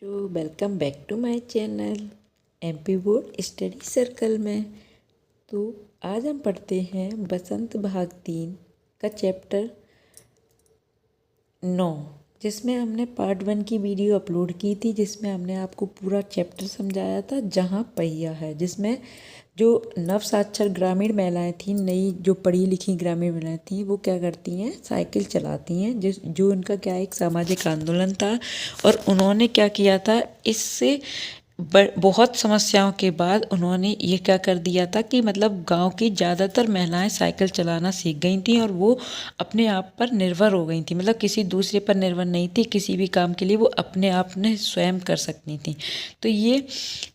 तो welcome back to my channel MP board study circle में। तो आज हम पढ़ते हैं बसंत भाग 3 का चैप्टर 9, जिसमें हमने पार्ट 1 की वीडियो अपलोड की थी, जिसमें हमने आपको पूरा चैप्टर समझाया था। जहाँ पहिया है, जिसमें जो नवसाक्षर ग्रामीण महिलाएं थीं, नई जो पढ़ी लिखी ग्रामीण महिलाएं थीं, वो क्या करती हैं, साइकिल चलाती हैं, जो उनका क्या एक सामाजिक आंदोलन था। और उन्होंने क्या किया था, इससे बहुत समस्याओं के बाद उन्होंने ये क्या कर दिया था कि मतलब गांव की ज़्यादातर महिलाएं साइकिल चलाना सीख गई थीं और वो अपने आप पर निर्भर हो गई थीं। मतलब किसी दूसरे पर निर्भर नहीं थी, किसी भी काम के लिए वो अपने आप ने स्वयं कर सकती थीं। तो ये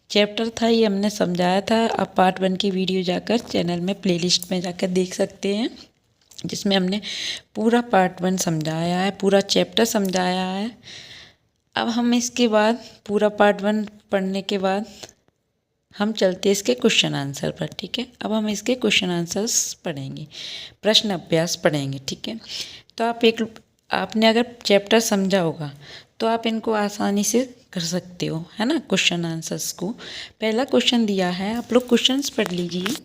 चैप्टर था, ये हमने समझाया था। आप पार्ट 1 की वीडियो जाकर चैनल में प्लेलिस्ट में जाकर देख सकते हैं, जिसमें हमने पूरा पार्ट 1 समझाया है, पूरा चैप्टर समझाया है। अब हम इसके बाद पूरा पार्ट 1 पढ़ने के बाद हम चलते हैं इसके क्वेश्चन आंसर पर। ठीक है, अब हम इसके क्वेश्चन आंसर्स पढ़ेंगे, प्रश्न अभ्यास पढ़ेंगे। ठीक है, तो आपने अगर चैप्टर समझा होगा तो आप इनको आसानी से कर सकते हो, है ना। क्वेश्चन आंसर्स को पहला क्वेश्चन दिया है, आप लोग क्वेश्चंस पढ़ लीजिए,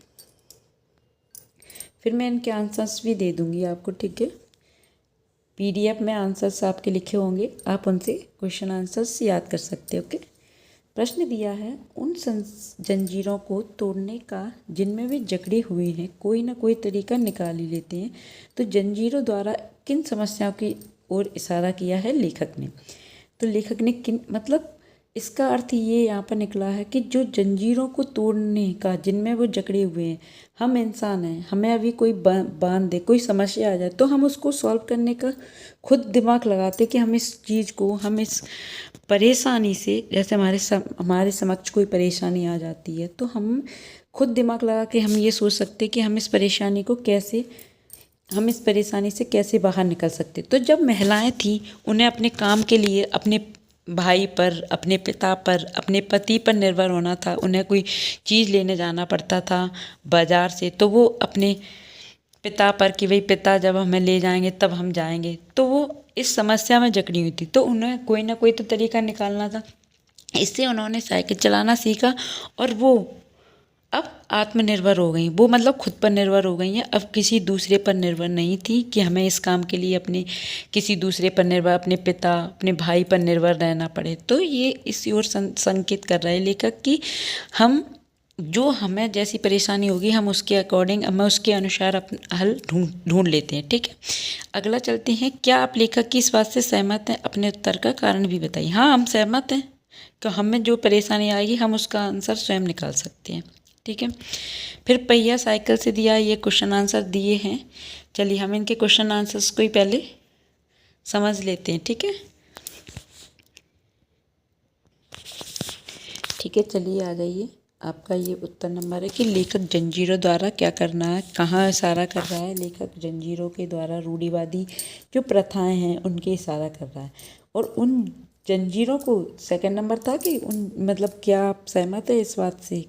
फिर मैं इनके आंसर्स भी दे दूंगी आपको। ठीक है, पीडीएफ में आंसर्स आपके लिखे होंगे, आप उनसे क्वेश्चन आंसर्स याद कर सकते हो। ओके, प्रश्न दिया है, उन जंजीरों को तोड़ने का जिनमें वे जकड़े हुए हैं कोई ना कोई तरीका निकाल ही लेते हैं। तो जंजीरों द्वारा किन समस्याओं की ओर इशारा किया है लेखक ने। तो लेखक ने किन, मतलब इसका अर्थ ये यहाँ पर निकला है कि जो जंजीरों को तोड़ने का जिनमें वो जकड़े हुए हैं, हम इंसान हैं, हमें अभी कोई बांध दे, कोई समस्या आ जाए तो हम उसको सॉल्व करने का खुद दिमाग लगाते कि हम इस चीज़ को, हम इस परेशानी से, जैसे हमारे समक्ष कोई परेशानी आ जाती है तो हम खुद दिमाग लगा के हम ये सोच सकते कि हम इस परेशानी से कैसे बाहर निकल सकते। तो जब महिलाएं थी, उन्हें अपने काम के लिए अपने भाई पर, अपने पिता पर, अपने पति पर निर्भर होना था। उन्हें कोई चीज़ लेने जाना पड़ता था बाज़ार से, तो वो अपने पिता पर कि भाई पिता जब हमें ले जाएंगे तब हम जाएंगे, तो वो इस समस्या में जकड़ी हुई थी। तो उन्हें कोई ना कोई तो तरीका निकालना था। इससे उन्होंने साइकिल चलाना सीखा और वो अब आत्मनिर्भर हो गई। वो मतलब खुद पर निर्भर हो गई हैं, अब किसी दूसरे पर निर्भर नहीं थी कि हमें इस काम के लिए अपने किसी दूसरे पर निर्भर, अपने पिता, अपने भाई पर निर्भर रहना पड़े। तो ये इसी ओर संकेत कर रहा है लेखक कि हम, जो हमें जैसी परेशानी होगी हम उसके अकॉर्डिंग, हमें उसके अनुसार अपना हल ढूंढ लेते हैं। ठीक है, अगला चलते हैं, क्या आप लेखक की इस बात से सहमत हैं, अपने उत्तर का कारण भी बताइए। हाँ, हम सहमत हैं कि हमें जो परेशानी आएगी हम उसका आंसर स्वयं निकाल सकते हैं। ठीक है, फिर पहिया साइकिल से दिया, ये क्वेश्चन आंसर दिए हैं। चलिए हम इनके क्वेश्चन आंसर्स को ही पहले समझ लेते हैं। ठीक है, ठीक है, चलिए आ जाइए। आपका ये उत्तर नंबर है कि लेखक जंजीरों द्वारा क्या करना है, कहाँ इशारा कर रहा है। लेखक जंजीरों के द्वारा रूढ़िवादी जो प्रथाएं हैं उनके इशारा कर रहा है। और उन जंजीरों को, सेकंड नंबर था कि उन, मतलब क्या आप सहमत है इस बात से,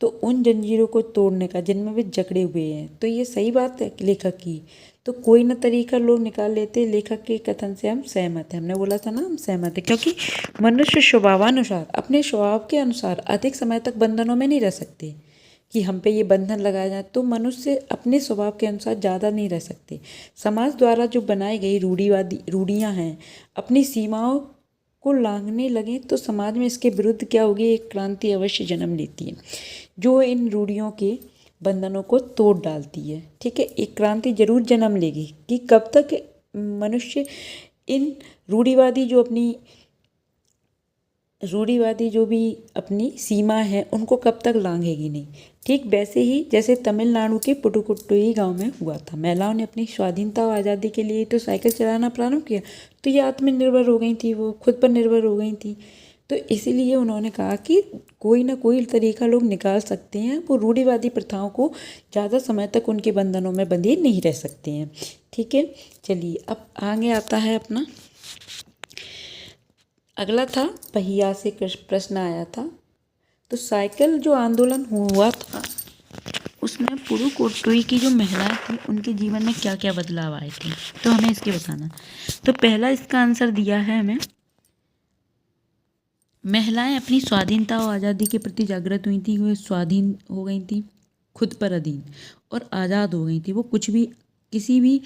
तो उन जंजीरों को तोड़ने का जिनमें वे जकड़े हुए हैं। तो ये सही बात है लेखक की, तो कोई ना तरीका लोग निकाल लेते। लेखक के कथन से हम सहमत हैं, हमने बोला था ना हम सहमत हैं, क्योंकि मनुष्य स्वभावानुसार, अपने स्वभाव के अनुसार अधिक समय तक बंधनों में नहीं रह सकते कि हम पे ये बंधन लगाया जाए। तो मनुष्य अपने स्वभाव के अनुसार ज़्यादा नहीं रह सकते। समाज द्वारा जो बनाई गई रूढ़ियाँ हैं, अपनी सीमाओं को लांघने लगे तो समाज में इसके विरुद्ध क्या होगी, एक क्रांति अवश्य जन्म लेती है जो इन रूढ़ियों के बंधनों को तोड़ डालती है। ठीक है, एक क्रांति जरूर जन्म लेगी कि कब तक मनुष्य इन रूढ़िवादी जो भी अपनी सीमा है उनको कब तक लांघेगी नहीं। ठीक वैसे ही जैसे तमिलनाडु के पुडुकोट्टई गांव में हुआ था, महिलाओं ने अपनी स्वाधीनता और आज़ादी के लिए तो साइकिल चलाना प्रारंभ किया, तो ये आत्मनिर्भर हो गई थी, वो खुद पर निर्भर हो गई थी। तो इसीलिए उन्होंने कहा कि कोई ना कोई तरीका लोग निकाल सकते हैं, वो रूढ़िवादी प्रथाओं को ज़्यादा समय तक उनके बंधनों में बंधे नहीं रह सकते हैं। ठीक है, चलिए अब आगे आता है अपना अगला था, पहिया से प्रश्न आया था। तो साइकिल जो आंदोलन हुआ था उसमें पुडुकोट्टई की जो महिलाएं थी उनके जीवन में क्या क्या बदलाव आए थे, तो हमें इसके बताना। तो पहला इसका आंसर दिया है हमें महिलाएं अपनी स्वाधीनता और आज़ादी के प्रति जागृत हुई थी, वो स्वाधीन हो गई थी, खुद पर अधीन और आज़ाद हो गई थी। वो कुछ भी किसी भी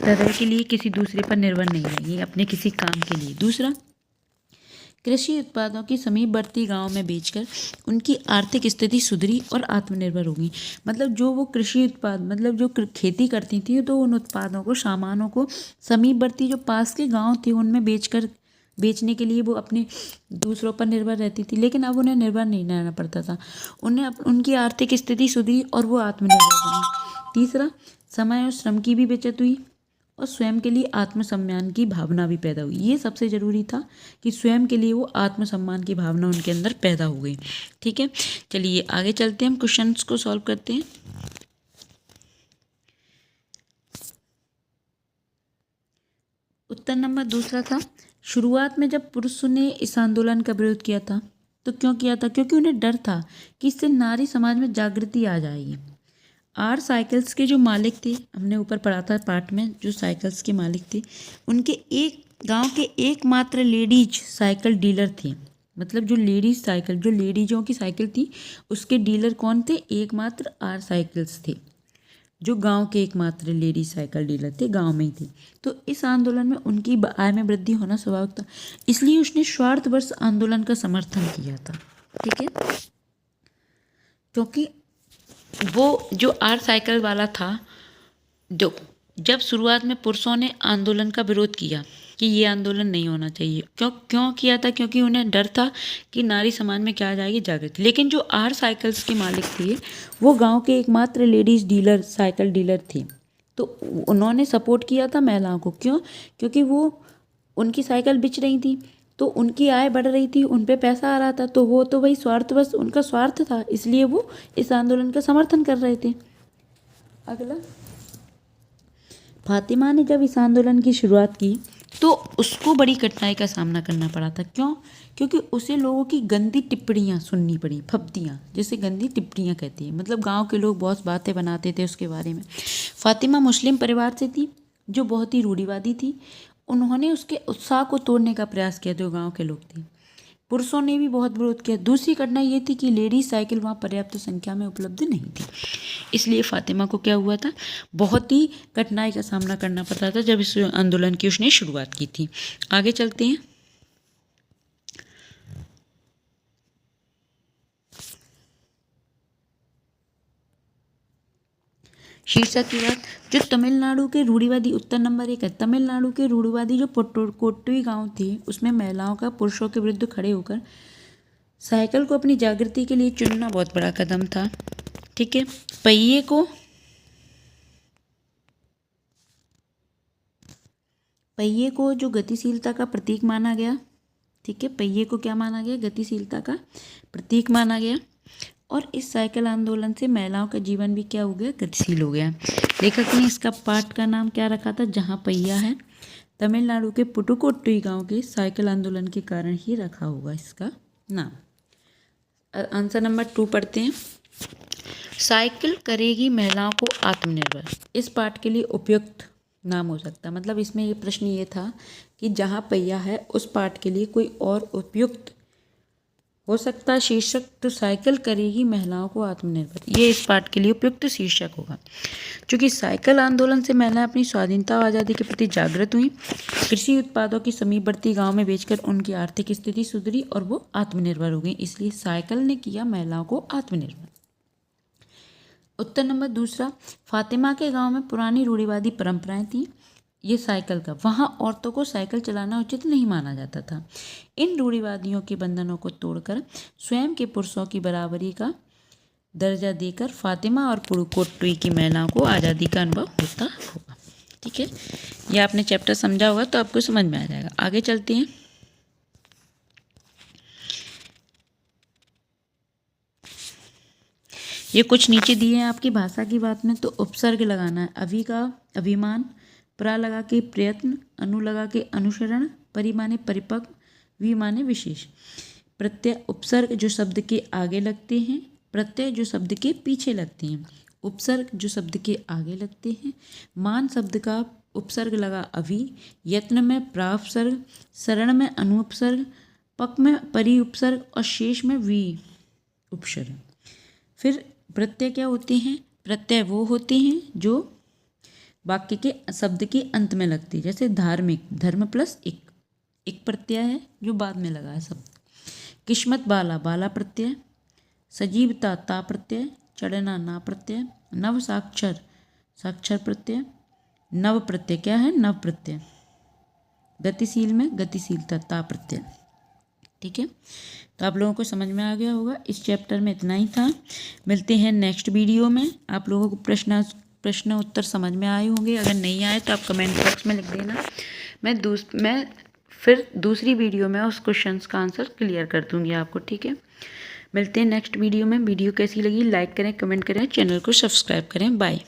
तरह के लिए किसी दूसरे पर निर्भर नहीं रहेगी अपने किसी काम के लिए। दूसरा, कृषि उत्पादों की समीपवर्ती गांव में बेचकर उनकी आर्थिक स्थिति सुधरी और आत्मनिर्भर हो गई। मतलब जो वो कृषि उत्पाद मतलब जो खेती करती थी तो उन उत्पादों को सामानों को समीपवर्ती जो पास के गांव थे उनमें बेचने के लिए वो अपने दूसरों पर निर्भर रहती थी। लेकिन अब उन्हें निर्भर नहीं रहना पड़ता था, उनकी आर्थिक स्थिति सुधरी और वो आत्मनिर्भर बनी। तीसरा, समय और श्रम की भी बचत हुई और स्वयं के लिए आत्मसम्मान की भावना भी पैदा हुई। ये सबसे ज़रूरी था कि स्वयं के लिए वो आत्मसम्मान की भावना उनके अंदर पैदा हो गई। ठीक है, चलिए आगे चलते हैं, हम क्वेश्चंस को सॉल्व करते हैं। उत्तर नंबर दूसरा था, शुरुआत में जब पुरुषों ने इस आंदोलन का विरोध किया था तो क्यों किया था? क्योंकि उन्हें डर था कि इससे नारी समाज में जागृति आ जाएगी। आर साइकिल्स के जो मालिक थे, हमने ऊपर पढ़ा था पार्ट में, जो साइकिल्स के मालिक थे उनके एक गांव के एकमात्र लेडीज साइकिल डीलर थे। मतलब जो लेडीज साइकिल, जो लेडीजों की साइकिल थी उसके डीलर कौन थे? एकमात्र आर साइकिल्स थे, जो गांव के एकमात्र लेडीज साइकिल डीलर थे, गांव में ही थे। तो इस आंदोलन में उनकी आय में वृद्धि होना स्वाभाविक था, इसलिए उसने स्वार्थवश आंदोलन का समर्थन किया था। ठीक है, क्योंकि वो जो आर साइकिल वाला था, जो जब शुरुआत में पुरुषों ने आंदोलन का विरोध किया कि ये आंदोलन नहीं होना चाहिए, क्यों किया था? क्योंकि उन्हें डर था कि नारी समाज में क्या आ जाएगी? जागृति। लेकिन जो आर साइकिल्स के मालिक थे वो गांव के एकमात्र लेडीज डीलर साइकिल डीलर थे, तो उन्होंने सपोर्ट किया था महिलाओं को। क्यों? क्योंकि वो उनकी साइकिल बिच रही थी तो उनकी आय बढ़ रही थी, उन पे पैसा आ रहा था, तो वो तो वही स्वार्थवश, उनका स्वार्थ था, इसलिए वो इस आंदोलन का समर्थन कर रहे थे। अगला, फातिमा ने जब इस आंदोलन की शुरुआत की तो उसको बड़ी कठिनाई का सामना करना पड़ा था। क्यों? क्योंकि उसे लोगों की गंदी टिप्पणियाँ सुननी पड़ी, फब्तियाँ, जिसे गंदी टिप्पणियाँ कहती है। मतलब गांव के लोग बहुत बातें बनाते थे उसके बारे में। फातिमा मुस्लिम परिवार से थी जो बहुत ही रूढ़िवादी थी। उन्होंने उसके उत्साह को तोड़ने का प्रयास किया जो गाँव के लोग थे। पुरुषों ने भी बहुत विरोध किया। दूसरी कठिनाई ये थी कि लेडीज साइकिल वहाँ पर्याप्त संख्या में उपलब्ध नहीं थी, इसलिए फातिमा को क्या हुआ था? बहुत ही कठिनाई का सामना करना पड़ता था जब इस आंदोलन की उसने शुरुआत की थी। आगे चलते हैं। शीर्षक की बात, जो तमिलनाडु के रूढ़िवादी, उत्तर नंबर 1 है, तमिलनाडु के रूढ़िवादी जो कोट्टुई गांव थे उसमें महिलाओं का पुरुषों के विरुद्ध खड़े होकर साइकिल को अपनी जागृति के लिए चुनना बहुत बड़ा कदम था। ठीक है, पहिए को जो गतिशीलता का प्रतीक माना गया। ठीक है, पहिए को क्या माना गया? गतिशीलता का प्रतीक माना गया। और इस साइकिल आंदोलन से महिलाओं का जीवन भी क्या हो गया? गतिशील हो गया। लेखक ने इसका पाठ का नाम क्या रखा था? जहाँ पहिया है। तमिलनाडु के पुटुकोट्टुई गांव के साइकिल आंदोलन के कारण ही रखा होगा इसका नाम। आंसर नंबर 2 पढ़ते हैं। साइकिल करेगी महिलाओं को आत्मनिर्भर, इस पाठ के लिए उपयुक्त नाम हो सकता है। मतलब इसमें ये प्रश्न ये था कि जहाँ पहिया है उस पाठ के लिए कोई और उपयुक्त हो सकता है शीर्षक, तो साइकिल करेगी महिलाओं को आत्मनिर्भर, ये इस पाठ के लिए उपयुक्त शीर्षक होगा। क्योंकि साइकिल आंदोलन से महिलाएं अपनी स्वाधीनता और आज़ादी के प्रति जागृत हुई, कृषि उत्पादों की समीपवर्ती गांव में बेचकर उनकी आर्थिक स्थिति सुधरी और वो आत्मनिर्भर हो गई, इसलिए साइकिल ने किया महिलाओं को आत्मनिर्भर। उत्तर नंबर दूसरा, फातिमा के गांव में पुरानी रूढ़िवादी परंपराएं थी ये साइकिल का, वहाँ औरतों को साइकिल चलाना उचित नहीं माना जाता था। इन रूढ़िवादियों के बंधनों को तोड़कर स्वयं के पुरुषों की बराबरी का दर्जा देकर फातिमा और पुडुकोट्टुई की महिलाओं को आज़ादी का अनुभव होता होगा। ठीक है, ये आपने चैप्टर समझा होगा तो आपको समझ में आ जाएगा। आगे चलते हैं। ये कुछ नीचे दिए हैं आपकी भाषा की बात में, तो उपसर्ग लगाना है। अभी का अभिमान, प्रा लगा के प्रयत्न, अनु लगा के अनुसरण, परि माने परिपक्व, वि माने विशेष। प्रत्यय उपसर्ग जो शब्द के आगे लगते हैं, प्रत्यय जो शब्द के पीछे लगते हैं। उपसर्ग जो शब्द के आगे लगते हैं। मान शब्द का उपसर्ग लगा अभी, यत्न में प्रापसर्ग, शरण में अनुपसर्ग, पक में परी उपसर्ग और शेष में वी उपसर्ग। फिर प्रत्यय क्या होते हैं? प्रत्यय वो होते हैं जो वाक्य के शब्द के अंत में लगती है। जैसे धार्मिक, धर्म प्लस एक प्रत्यय है जो बाद में लगा है शब्द। किस्मत बाला, बाला प्रत्यय। सजीवता, ता प्रत्यय। चढ़ना, ना प्रत्यय। नव साक्षर, साक्षर प्रत्यय। नव प्रत्यय क्या है? नव प्रत्यय। गतिशील में गतिशीलता, ता प्रत्यय। ठीक है, तो आप लोगों को समझ में आ गया होगा। इस चैप्टर में इतना ही था। मिलते हैं नेक्स्ट वीडियो में। आप लोगों को प्रश्न उत्तर समझ में आए होंगे। अगर नहीं आए तो आप कमेंट बॉक्स में लिख देना। मैं फिर दूसरी वीडियो में उस क्वेश्चन का आंसर क्लियर कर दूंगी आपको। ठीक है, मिलते हैं नेक्स्ट वीडियो में। वीडियो कैसी लगी लाइक करें, कमेंट करें, चैनल को सब्सक्राइब करें। बाय।